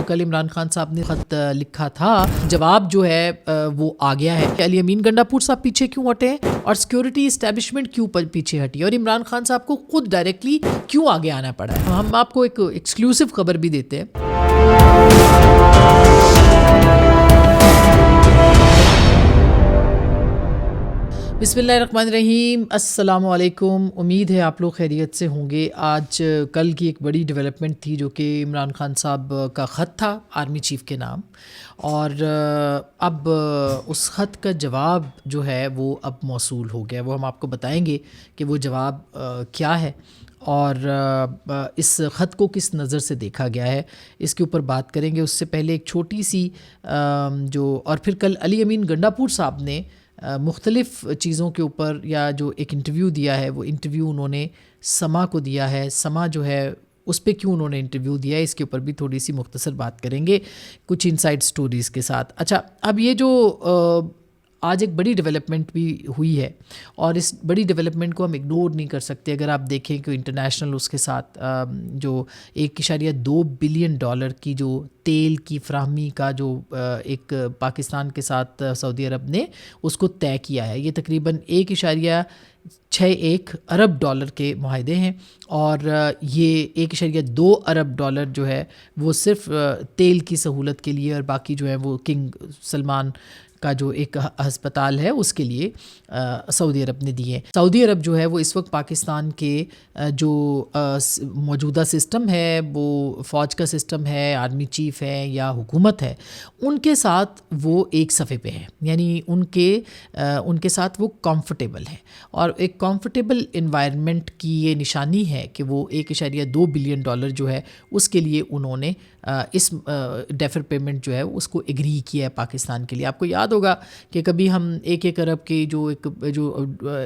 کل عمران خان صاحب نے خط لکھا تھا، جواب جو ہے وہ آ گیا ہے. علی امین گنڈاپور صاحب پیچھے کیوں ہٹے ہیں اور سیکیورٹی اسٹیبلشمنٹ کیوں پیچھے ہٹی اور عمران خان صاحب کو خود ڈائریکٹلی کیوں آگے آنا پڑا ہے. ہم آپ کو ایک ایکسکلوسیو خبر بھی دیتے ہیں. بسم اللہ الرحمن الرحیم. السلام علیکم. امید ہے آپ لوگ خیریت سے ہوں گے. آج کل کی ایک بڑی ڈیولپمنٹ تھی جو کہ عمران خان صاحب کا خط تھا آرمی چیف کے نام، اور اب اس خط کا جواب جو ہے وہ اب موصول ہو گیا. وہ ہم آپ کو بتائیں گے کہ وہ جواب کیا ہے اور اس خط کو کس نظر سے دیکھا گیا ہے، اس کے اوپر بات کریں گے. اس سے پہلے ایک چھوٹی سی اور پھر کل علی امین گنڈاپور صاحب نے مختلف چیزوں کے اوپر یا جو ایک انٹرویو دیا ہے، وہ انٹرویو انہوں نے سما کو دیا ہے. سما جو ہے اس پہ کیوں انہوں نے انٹرویو دیا ہے، اس کے اوپر بھی تھوڑی سی مختصر بات کریں گے کچھ انسائیڈ سٹوریز کے ساتھ. اچھا، اب یہ جو آج ایک بڑی ڈیولپمنٹ بھی ہوئی ہے اور اس بڑی ڈیولپمنٹ کو ہم اگنور نہیں کر سکتے. اگر آپ دیکھیں کہ انٹرنیشنل اس کے ساتھ جو 1.2 بلین ڈالر کی جو تیل کی فراہمی کا جو ایک پاکستان کے ساتھ سعودی عرب نے اس کو طے کیا ہے، یہ تقریباً 1.61 ارب ڈالر کے معاہدے ہیں، اور یہ 1.2 ارب ڈالر جو ہے وہ صرف تیل کی سہولت کے لیے، اور باقی جو ہے وہ کنگ سلمان کا جو ایک ہسپتال ہے اس کے لیے سعودی عرب نے دیے. سعودی عرب جو ہے وہ اس وقت پاکستان کے جو موجودہ سسٹم ہے، وہ فوج کا سسٹم ہے، آرمی چیف ہے یا حکومت ہے، ان کے ساتھ وہ ایک صفحے پہ ہے. یعنی ان کے ساتھ وہ کمفرٹیبل ہے، اور ایک کمفرٹیبل انوائرمنٹ کی یہ نشانی ہے کہ وہ 1.2 بلین ڈالر جو ہے اس کے لیے انہوں نے اس ڈیفر پیمنٹ جو ہے اس کو ایگری کیا ہے پاکستان کے لیے. آپ کو یاد ہوگا کہ کبھی ہم 1 ارب کے جو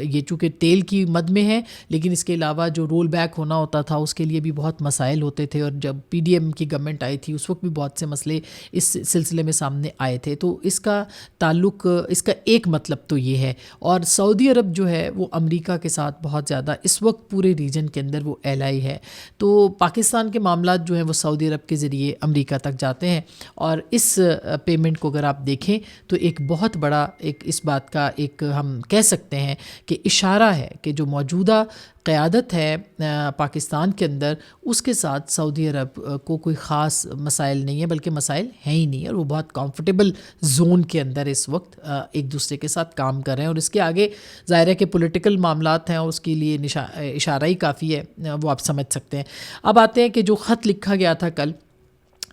یہ چونکہ تیل کی مد میں ہے، لیکن اس کے علاوہ جو رول بیک ہونا ہوتا تھا اس کے لیے بھی بہت مسائل ہوتے تھے، اور جب پی ڈی ایم کی گورنمنٹ آئی تھی اس وقت بھی بہت سے مسئلے اس سلسلے میں سامنے آئے تھے. تو اس کا تعلق، اس کا ایک مطلب تو یہ ہے. اور سعودی عرب جو ہے وہ امریکہ کے ساتھ بہت زیادہ اس وقت پورے ریجن کے اندر وہ ایلائی ہے. تو پاکستان کے معاملات جو ہیں وہ سعودی عرب کے ذریعے امریکہ تک جاتے ہیں، اور اس پیمنٹ کو اگر آپ دیکھیں تو ایک بہت بڑا ایک اس بات کا ایک ہم کہہ سکتے ہیں کہ اشارہ ہے کہ جو موجودہ قیادت ہے پاکستان کے اندر، اس کے ساتھ سعودی عرب کو کوئی خاص مسائل نہیں ہے، بلکہ مسائل ہیں ہی نہیں، اور وہ بہت کمفرٹیبل زون کے اندر اس وقت ایک دوسرے کے ساتھ کام کر رہے ہیں. اور اس کے آگے ظاہر ہے کہ پولیٹیکل معاملات ہیں، اور اس کے لیے اشارہ ہی کافی ہے، وہ آپ سمجھ سکتے ہیں. اب آتے ہیں کہ جو خط لکھا گیا تھا کل،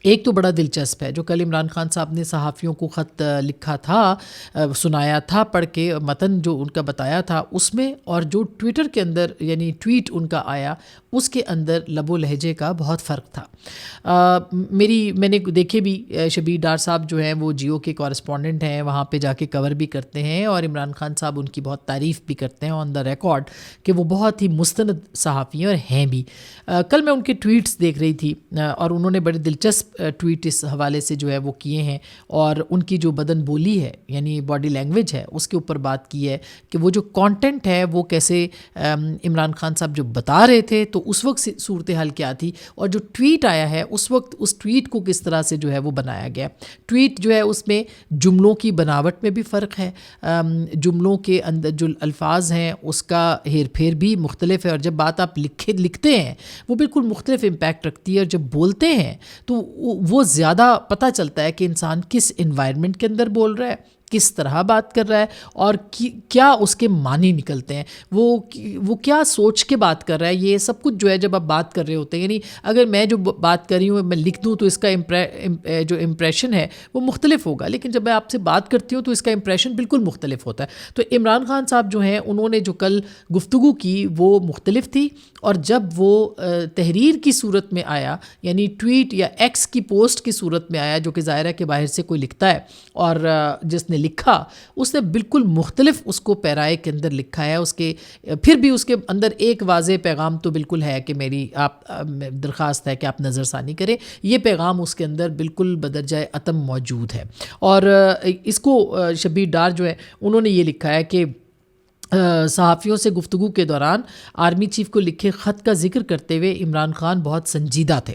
ایک تو بڑا دلچسپ ہے جو کل عمران خان صاحب نے صحافیوں کو خط لکھا تھا، سنایا تھا پڑھ کے، متن جو ان کا بتایا تھا اس میں، اور جو ٹویٹر کے اندر یعنی ٹویٹ ان کا آیا اس کے اندر لب و لہجے کا بہت فرق تھا. میں نے دیکھے بھی، شبیر ڈار صاحب جو ہیں وہ جیو کے کورسپونڈنٹ ہیں، وہاں پہ جا کے کور بھی کرتے ہیں، اور عمران خان صاحب ان کی بہت تعریف بھی کرتے ہیں آن دا ریکارڈ کہ وہ بہت ہی مستند صحافی ہیں، اور ہیں بھی. کل میں ان کے ٹویٹس دیکھ رہی تھی، اور انہوں نے بڑے دلچسپ ٹویٹ اس حوالے سے جو ہے وہ کیے ہیں، اور ان کی جو بدن بولی ہے یعنی باڈی لینگویج ہے اس کے اوپر بات کی ہے کہ وہ جو کانٹینٹ ہے وہ کیسے عمران خان صاحب جو بتا رہے تھے تو اس وقت صورتحال کیا تھی، اور جو ٹویٹ آیا ہے اس وقت اس ٹویٹ کو کس طرح سے جو ہے وہ بنایا گیا. ٹویٹ جو ہے اس میں جملوں کی بناوٹ میں بھی فرق ہے، جملوں کے اندر جو الفاظ ہیں اس کا ہیر پھیر بھی مختلف ہے، اور جب بات آپ لکھتے ہیں وہ بالکل مختلف امپیکٹ رکھتی ہے، اور جب بولتے ہیں تو وہ زیادہ پتہ چلتا ہے کہ انسان کس انوائرمنٹ کے اندر بول رہا ہے، کس طرح بات کر رہا ہے، اور کیا اس کے معنی نکلتے ہیں، وہ کیا سوچ کے بات کر رہا ہے. یہ سب کچھ جو ہے جب آپ بات کر رہے ہوتے ہیں، یعنی اگر میں جو بات کر رہی ہوں میں لکھ دوں تو اس کا جو امپریشن ہے وہ مختلف ہوگا، لیکن جب میں آپ سے بات کرتی ہوں تو اس کا امپریشن بالکل مختلف ہوتا ہے. تو عمران خان صاحب جو ہیں انہوں نے جو کل گفتگو کی وہ مختلف تھی، اور جب وہ تحریر کی صورت میں آیا، یعنی ٹویٹ یا ایکس کی پوسٹ کی صورت میں آیا، جو کہ ظاہر ہے کہ باہر سے کوئی لکھتا ہے، اور جس نے لکھا اس نے بالکل مختلف اس کو پیرائے کے اندر لکھا ہے. اس کے پھر بھی اس کے اندر ایک واضح پیغام تو بالکل ہے کہ میری آپ درخواست ہے کہ آپ نظر ثانی کریں. یہ پیغام اس کے اندر بالکل بدرجہ اتم موجود ہے، اور اس کو شبیر ڈار جو ہے انہوں نے یہ لکھا ہے کہ صحافیوں سے گفتگو کے دوران آرمی چیف کو لکھے خط کا ذکر کرتے ہوئے عمران خان بہت سنجیدہ تھے.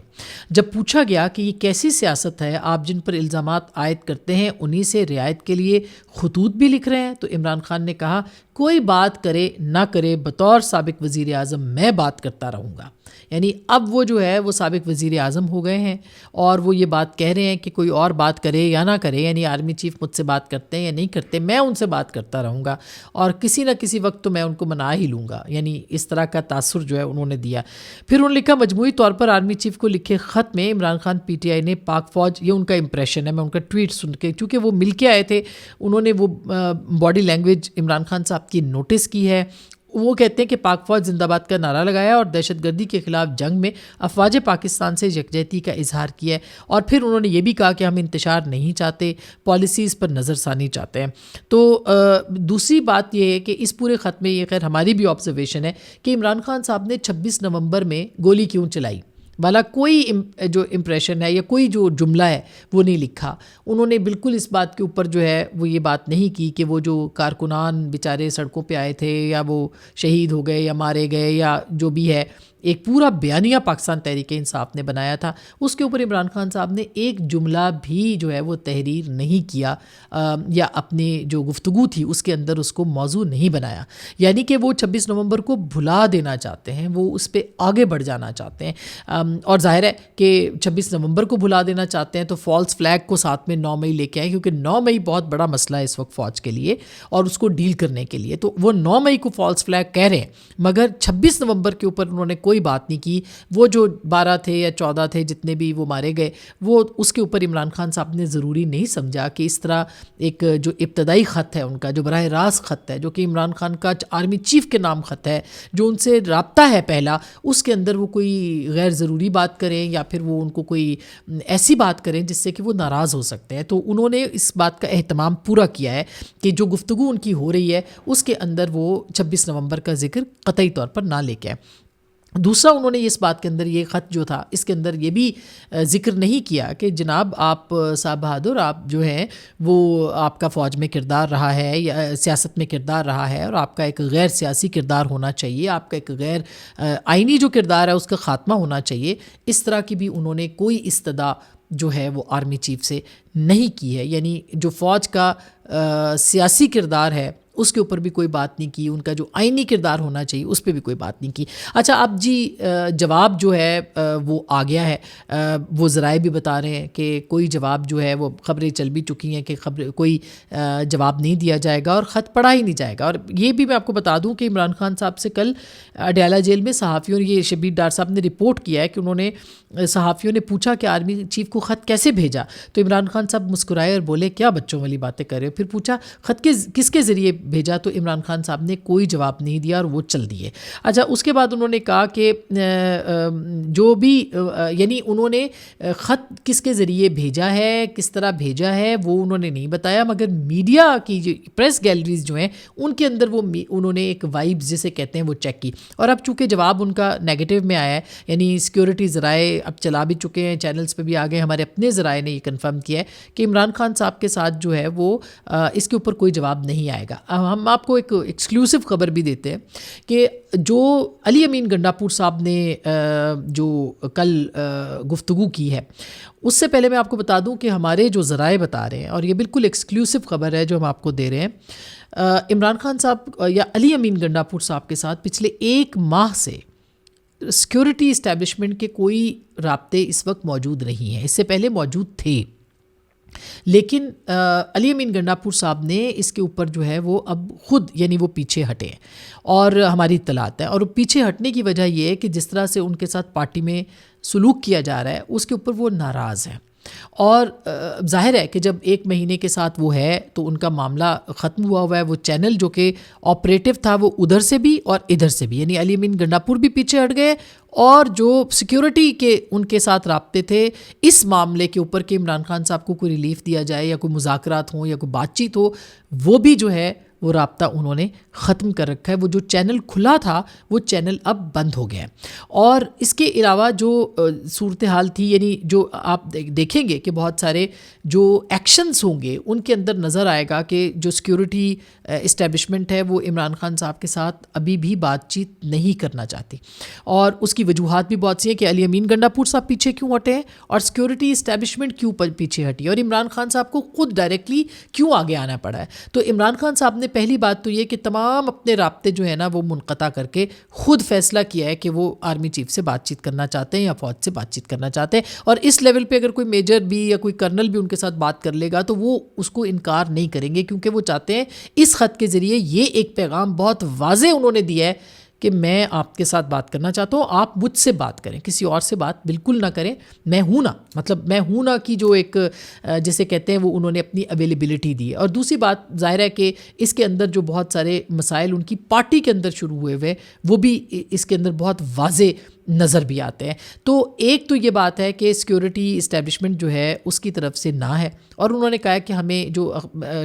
جب پوچھا گیا کہ یہ کیسی سیاست ہے، آپ جن پر الزامات عائد کرتے ہیں انہی سے رعایت کے لیے خطوط بھی لکھ رہے ہیں، تو عمران خان نے کہا کوئی بات کرے نہ کرے بطور سابق وزیر اعظم میں بات کرتا رہوں گا. یعنی اب وہ جو ہے وہ سابق وزیر اعظم ہو گئے ہیں اور وہ یہ بات کہہ رہے ہیں کہ کوئی اور بات کرے یا نہ کرے، یعنی آرمی چیف مجھ سے بات کرتے ہیں یا نہیں کرتے، میں ان سے بات کرتا رہوں گا اور کسی نہ کسی وقت تو میں ان کو منا ہی لوں گا. یعنی اس طرح کا تاثر جو ہے انہوں نے دیا. پھر انہوں نے لکھا مجموعی طور پر آرمی چیف کو لکھے خط میں Imran Khan P T I نے پاک فوج، یہ ان کا امپریشن ہے، میں ان کا ٹویٹ سن کے، چونکہ وہ مل کے آئے تھے، انہوں نے وہ باڈی لینگویج عمران خان صاحب کی نوٹس کی ہے. وہ کہتے ہیں کہ پاک فوج زندہ باد کا نعرہ لگایا اور دہشت گردی کے خلاف جنگ میں افواج پاکستان سے یکجہتی کا اظہار کیا ہے. اور پھر انہوں نے یہ بھی کہا کہ ہم انتشار نہیں چاہتے، پالیسیز پر نظر ثانی چاہتے ہیں. تو دوسری بات یہ ہے کہ اس پورے خط میں یہ خیر ہماری بھی آبزرویشن ہے کہ عمران خان صاحب نے 26 نومبر میں گولی کیوں چلائی والا کوئی جو امپریشن ہے یا کوئی جو جملہ ہے وہ نہیں لکھا. انہوں نے بالکل اس بات کے اوپر جو ہے وہ یہ بات نہیں کی کہ وہ جو کارکنان بیچارے سڑکوں پہ آئے تھے یا وہ شہید ہو گئے یا مارے گئے یا جو بھی ہے، ایک پورا بیانیہ پاکستان تحریک انصاف نے بنایا تھا، اس کے اوپر عمران خان صاحب نے ایک جملہ بھی جو ہے وہ تحریر نہیں کیا یا اپنی جو گفتگو تھی اس کے اندر اس کو موضوع نہیں بنایا. یعنی کہ وہ 26 نومبر کو بھلا دینا چاہتے ہیں، وہ اس پہ آگے بڑھ جانا چاہتے ہیں. اور ظاہر ہے کہ 26 نومبر کو بھلا دینا چاہتے ہیں تو فالس فلیگ کو ساتھ میں 9 مئی لے کے آئیں، کیونکہ 9 مئی بہت بڑا مسئلہ ہے اس وقت فوج کے لیے اور اس کو ڈیل کرنے کے لیے. تو وہ 9 مئی کو فالس فلیگ کہہ رہے ہیں، مگر 26 نومبر کے اوپر انہوں نے کوئی بات نہیں کی. وہ جو 12 تھے یا 14 تھے جتنے بھی وہ مارے گئے، وہ اس کے اوپر عمران خان صاحب نے ضروری نہیں سمجھا کہ اس طرح ایک جو ابتدائی خط ہے ان کا، جو براہ راست خط ہے، جو کہ عمران خان کا آرمی چیف کے نام خط ہے، جو ان سے رابطہ ہے پہلا، اس کے اندر وہ کوئی غیر ضروری بات کریں یا پھر وہ ان کو کوئی ایسی بات کریں جس سے کہ وہ ناراض ہو سکتے ہیں. تو انہوں نے اس بات کا اہتمام پورا کیا ہے کہ جو گفتگو ان کی ہو رہی ہے اس کے اندر وہ 26 نومبر کا ذکر قطعی طور پر نہ لے کے آئے. دوسرا انہوں نے اس بات کے اندر، یہ خط جو تھا اس کے اندر یہ بھی ذکر نہیں کیا کہ جناب آپ صاحب بہادر، آپ جو ہیں وہ آپ کا فوج میں کردار رہا ہے یا سیاست میں کردار رہا ہے اور آپ کا ایک غیر سیاسی کردار ہونا چاہیے، آپ کا ایک غیر آئینی جو کردار ہے اس کا خاتمہ ہونا چاہیے. اس طرح کی بھی انہوں نے کوئی استدعا جو ہے وہ آرمی چیف سے نہیں کی ہے. یعنی جو فوج کا سیاسی کردار ہے اس کے اوپر بھی کوئی بات نہیں کی، ان کا جو آئینی کردار ہونا چاہیے اس پہ بھی کوئی بات نہیں کی. اچھا اب جی جواب جو ہے وہ آ گیا ہے، وہ ذرائع بھی بتا رہے ہیں کہ کوئی جواب جو ہے، وہ خبریں چل بھی چکی ہیں کہ کوئی جواب نہیں دیا جائے گا اور خط پڑھا ہی نہیں جائے گا. اور یہ بھی میں آپ کو بتا دوں کہ عمران خان صاحب سے کل اڈیالہ جیل میں صحافیوں نے، یہ شبیر ڈار صاحب نے رپورٹ کیا ہے کہ انہوں نے صحافیوں نے پوچھا کہ آرمی چیف کو خط کیسے بھیجا، تو عمران خان صاحب مسکرائے اور بولے کیا بچوں والی باتیں کر رہے ہو. پھر پوچھا خط کس کے ذریعے بھیجا، تو عمران خان صاحب نے کوئی جواب نہیں دیا اور وہ چل دیے. اچھا اس کے بعد انہوں نے کہا کہ جو بھی یعنی انہوں نے خط کس کے ذریعے بھیجا ہے، کس طرح بھیجا ہے، وہ انہوں نے نہیں بتایا، مگر میڈیا کی جو پریس گیلریز جو ہیں ان کے اندر وہ انہوں نے ایک وائبز جسے کہتے ہیں وہ چیک کی. اور اب چونکہ جواب ان کا نیگیٹو میں آیا ہے، یعنی سیکیورٹی ذرائع اب چلا بھی چکے ہیں، چینلز پہ بھی آ گئے، ہمارے اپنے ذرائع نے یہ کنفرم کیا ہے کہ عمران خان صاحب کے ساتھ جو ہے وہ اس کے اوپر کوئی جواب نہیں آئے گا. ہم آپ کو ایک ایکسکلوسیو خبر بھی دیتے ہیں کہ جو علی امین گنڈاپور صاحب نے جو کل گفتگو کی ہے، اس سے پہلے میں آپ کو بتا دوں کہ ہمارے جو ذرائع بتا رہے ہیں، اور یہ بالکل ایکسکلوسیو خبر ہے جو ہم آپ کو دے رہے ہیں، عمران خان صاحب یا علی امین گنڈاپور صاحب کے ساتھ پچھلے 1 ماہ سے سیکیورٹی اسٹیبلشمنٹ کے کوئی رابطے اس وقت موجود نہیں ہیں. اس سے پہلے موجود تھے، لیکن علی امین گنڈاپور صاحب نے اس کے اوپر جو ہے وہ اب خود یعنی وہ پیچھے ہٹے ہیں اور ہماری اطلاعات ہیں. اور پیچھے ہٹنے کی وجہ یہ ہے کہ جس طرح سے ان کے ساتھ پارٹی میں سلوک کیا جا رہا ہے اس کے اوپر وہ ناراض ہیں. اور ظاہر ہے کہ جب 1 مہینے کے ساتھ وہ ہے تو ان کا معاملہ ختم ہوا ہے. وہ چینل جو کہ آپریٹو تھا وہ ادھر سے بھی اور ادھر سے بھی، یعنی علی امین گنڈاپور بھی پیچھے ہٹ گئے، اور جو سیکیورٹی کے ان کے ساتھ رابطے تھے اس معاملے کے اوپر کہ عمران خان صاحب کو کوئی ریلیف دیا جائے یا کوئی مذاکرات ہوں یا کوئی بات چیت ہو، وہ بھی جو ہے وہ رابطہ انہوں نے ختم کر رکھا ہے. وہ جو چینل کھلا تھا وہ چینل اب بند ہو گیا ہے. اور اس کے علاوہ جو صورتحال تھی، یعنی جو آپ دیکھیں گے کہ بہت سارے جو ایکشنز ہوں گے ان کے اندر نظر آئے گا کہ جو سیکیورٹی اسٹیبلشمنٹ ہے وہ عمران خان صاحب کے ساتھ ابھی بھی بات چیت نہیں کرنا چاہتی. اور اس کی وجوہات بھی بہت سی ہیں کہ علی امین گنڈاپور صاحب پیچھے کیوں ہٹے ہیں اور سیکیورٹی اسٹیبلشمنٹ کیوں پیچھے ہٹی ہے، اور عمران خان صاحب کو خود ڈائریکٹلی کیوں آگے آنا پڑا ہے. تو عمران خان صاحب نے پہلی بات تو یہ کہ تمام اپنے رابطے جو ہے نا وہ منقطع کر کے خود فیصلہ کیا ہے کہ وہ آرمی چیف سے بات چیت کرنا چاہتے ہیں یا فوج سے بات چیت کرنا چاہتے ہیں. اور اس لیول پہ اگر کوئی میجر بھی یا کوئی کرنل بھی ان کے ساتھ بات کر لے گا تو وہ اس کو انکار نہیں کریں گے، کیونکہ وہ چاہتے ہیں اس خط کے ذریعے یہ ایک پیغام بہت واضح انہوں نے دیا ہے کہ میں آپ کے ساتھ بات کرنا چاہتا ہوں، آپ مجھ سے بات کریں، کسی اور سے بات بالکل نہ کریں. میں ہوں نا، مطلب میں ہوں نا کی جو ایک جسے کہتے ہیں وہ انہوں نے اپنی اویلیبلٹی دی ہے. اور دوسری بات ظاہر ہے کہ اس کے اندر جو بہت سارے مسائل ان کی پارٹی کے اندر شروع ہوئے وہ بھی اس کے اندر بہت واضح نظر بھی آتے ہیں. تو ایک تو یہ بات ہے کہ سیکیورٹی اسٹیبلشمنٹ جو ہے اس کی طرف سے نہ ہے، اور انہوں نے کہا کہ ہمیں جو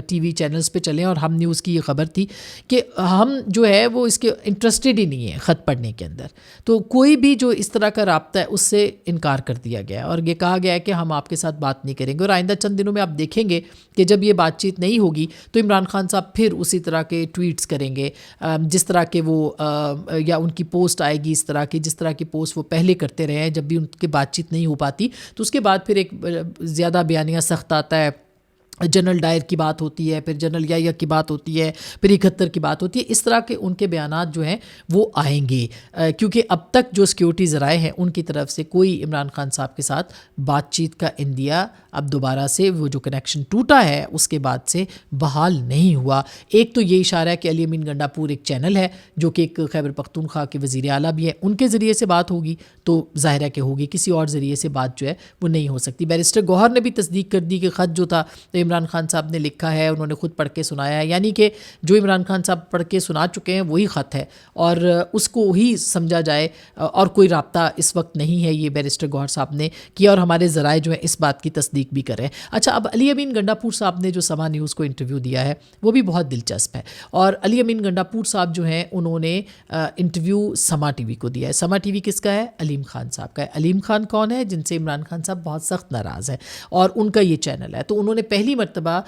ٹی وی چینلز پہ چلیں، اور ہم نیوز کی یہ خبر تھی کہ ہم جو ہے وہ اس کے انٹرسٹڈ ہی نہیں ہے خط پڑھنے کے اندر. تو کوئی بھی جو اس طرح کا رابطہ ہے اس سے انکار کر دیا گیا ہے، اور یہ کہا گیا ہے کہ ہم آپ کے ساتھ بات نہیں کریں گے. اور آئندہ چند دنوں میں آپ دیکھیں گے کہ جب یہ بات چیت نہیں ہوگی تو عمران خان صاحب پھر اسی طرح کے ٹویٹس کریں گے جس طرح کے وہ یا ان کی پوسٹ آئے گی اس طرح کی جس طرح کی پوسٹ وہ پہلے کرتے رہے ہیں. جب بھی ان کی بات چیت نہیں ہو پاتی تو اس کے بعد پھر ایک زیادہ بیانیہ سخت آتا ہے، جنرل ڈائر کی بات ہوتی ہے، پھر جنرل یا کی بات ہوتی ہے، پھر 71 کی بات ہوتی ہے. اس طرح کے ان کے بیانات جو ہیں وہ آئیں گے، کیونکہ اب تک جو سیکیورٹی ذرائع ہیں ان کی طرف سے کوئی عمران خان صاحب کے ساتھ بات چیت کا اندیا اب دوبارہ سے وہ جو کنیکشن ٹوٹا ہے اس کے بعد سے بحال نہیں ہوا. ایک تو یہ اشارہ ہے کہ علی امین گنڈاپور ایک چینل ہے جو کہ ایک خیبر پختونخوا کے وزیر اعلیٰ بھی ہیں، ان کے ذریعے سے بات ہوگی تو ظاہر ہے کہ ہوگی، کسی اور ذریعے سے بات جو ہے وہ نہیں ہو سکتی. بیرسٹر گوہر نے بھی تصدیق کر دی کہ خط جو تھا تو عمران خان صاحب نے لکھا ہے، انہوں نے خود پڑھ کے سنایا ہے، یعنی کہ جو عمران خان صاحب پڑھ کے سنا چکے ہیں وہی خط ہے اور اس کو ہی سمجھا جائے، اور کوئی رابطہ اس وقت نہیں ہے. یہ بیرسٹر گوہر صاحب نے کیا اور ہمارے ذرائع جو ہیں اس بات کی تصدیق بھی کر رہے ہیں. اچھا، اب علی امین گنڈاپور صاحب نے جو سما نیوز کو انٹرویو دیا ہے وہ بھی بہت دلچسپ ہے. اور علی امین گنڈاپور صاحب جو ہیں انہوں نے انٹرویو سما ٹی وی کو دیا ہے. سما ٹی وی کس کا ہے؟ علیم خان صاحب کا ہے. علیم خان کون ہے؟ جن سے عمران خان صاحب بہت سخت ناراض ہیں اور ان کا یہ چینل ہے. تو انہوں نے پہلی مرتبہ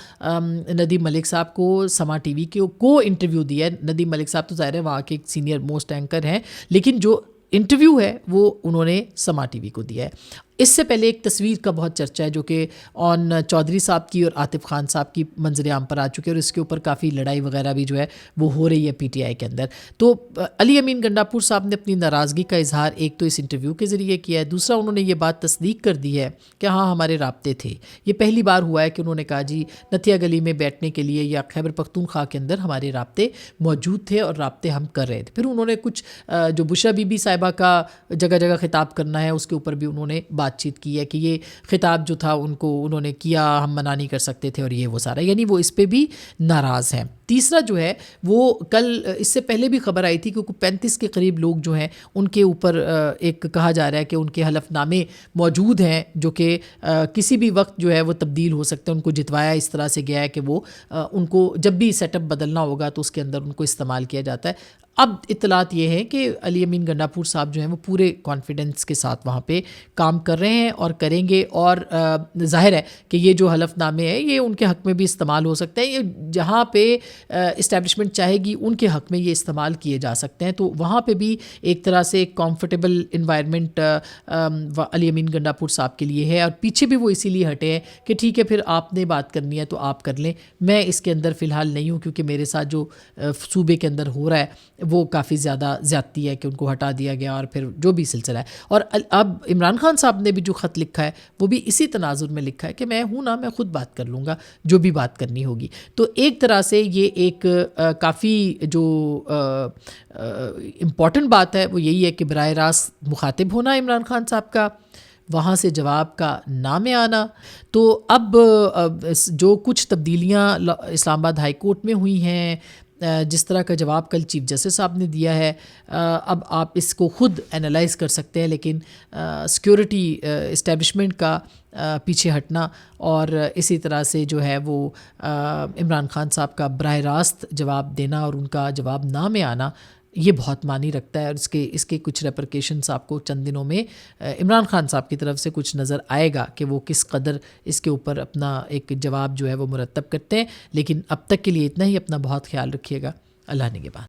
ندیم ملک صاحب کو سما ٹی وی کو انٹرویو دیا ہے. ندیم ملک صاحب تو ظاہر ہے وہاں کے ایک سینئر موسٹ اینکر ہیں، لیکن جو انٹرویو ہے وہ انہوں نے سما ٹی وی کو دیا ہے. اس سے پہلے ایک تصویر کا بہت چرچا ہے جو کہ آن چودھری صاحب کی اور عاطف خان صاحب کی منظر عام پر آ چکی ہے، اور اس کے اوپر کافی لڑائی وغیرہ بھی جو ہے وہ ہو رہی ہے پی ٹی آئی کے اندر. تو علی امین گنڈاپور صاحب نے اپنی ناراضگی کا اظہار ایک تو اس انٹرویو کے ذریعے کیا ہے، دوسرا انہوں نے یہ بات تصدیق کر دی ہے کہ ہاں ہمارے رابطے تھے. یہ پہلی بار ہوا ہے کہ انہوں نے کہا جی نتھیا گلی میں بیٹھنے کے لیے یا خیبر پختونخوا کے اندر ہمارے رابطے موجود تھے اور رابطے ہم کر رہے تھے. پھر انہوں نے کچھ جو بشرا بی بی صاحبہ کا جگہ جگہ خطاب کرنا ہے اس کے اوپر بھی انہوں نے بات چیت کی ہے کہ یہ خطاب جو تھا ان کو انہوں نے کیا، ہم منع نہیں کر سکتے تھے اور یہ وہ سارا، یعنی وہ اس پہ بھی ناراض ہیں. تیسرا جو ہے وہ کل اس سے پہلے بھی خبر آئی تھی کہ 35 کے قریب لوگ جو ہیں ان کے اوپر ایک کہا جا رہا ہے کہ ان کے حلف نامے موجود ہیں جو کہ کسی بھی وقت جو ہے وہ تبدیل ہو سکتے ہیں. ان کو جتوایا اس طرح سے گیا ہے کہ وہ ان کو جب بھی سیٹ اپ بدلنا ہوگا تو اس کے اندر ان کو استعمال کیا جاتا ہے. اب اطلاعات یہ ہے کہ علی امین گنڈاپور صاحب جو ہیں وہ پورے کانفیڈنس کے ساتھ وہاں پہ کام کر رہے ہیں اور کریں گے، اور ظاہر ہے کہ یہ جو حلف نامے ہیں یہ ان کے حق میں بھی استعمال ہو سکتے ہیں. یہ جہاں پہ اسٹیبلشمنٹ چاہے گی ان کے حق میں یہ استعمال کیے جا سکتے ہیں. تو وہاں پہ بھی ایک طرح سے ایک کمفرٹیبل انوائرمنٹ علی امین گنڈاپور صاحب کے لیے ہے، اور پیچھے بھی وہ اسی لیے ہٹے ہیں کہ ٹھیک ہے پھر آپ نے بات کرنی ہے تو آپ کر لیں، میں اس کے اندر فی الحال نہیں ہوں کیونکہ میرے ساتھ جو صوبے کے اندر ہو رہا ہے وہ کافی زیادہ زیادتی ہے کہ ان کو ہٹا دیا گیا، اور پھر جو بھی سلسلہ ہے. اور اب عمران خان صاحب نے بھی جو خط لکھا ہے وہ بھی اسی تناظر میں لکھا ہے کہ میں ہوں نا، میں خود بات کر لوں گا جو بھی بات کرنی ہوگی. تو ایک طرح سے یہ ایک کافی جو امپورٹنٹ بات ہے وہ یہی ہے کہ براہ راست مخاطب ہونا عمران خان صاحب کا، وہاں سے جواب کا نہ میں آنا. تو اب جو کچھ تبدیلیاں اسلام آباد ہائی کورٹ میں ہوئی ہیں جس طرح کا جواب کل چیف جسٹس صاحب نے دیا ہے اب آپ اس کو خود انالائز کر سکتے ہیں، لیکن سیکیورٹی اسٹیبلشمنٹ کا پیچھے ہٹنا اور اسی طرح سے جو ہے وہ عمران خان صاحب کا براہ راست جواب دینا اور ان کا جواب نہ میں آنا، یہ بہت معنی رکھتا ہے، اور اس کے کچھ ریپرکیشنس آپ کو چند دنوں میں عمران خان صاحب کی طرف سے کچھ نظر آئے گا کہ وہ کس قدر اس کے اوپر اپنا ایک جواب جو ہے وہ مرتب کرتے ہیں۔ لیکن اب تک کے لیے اتنا ہی، اپنا بہت خیال رکھیے گا، اللہ نگہبان۔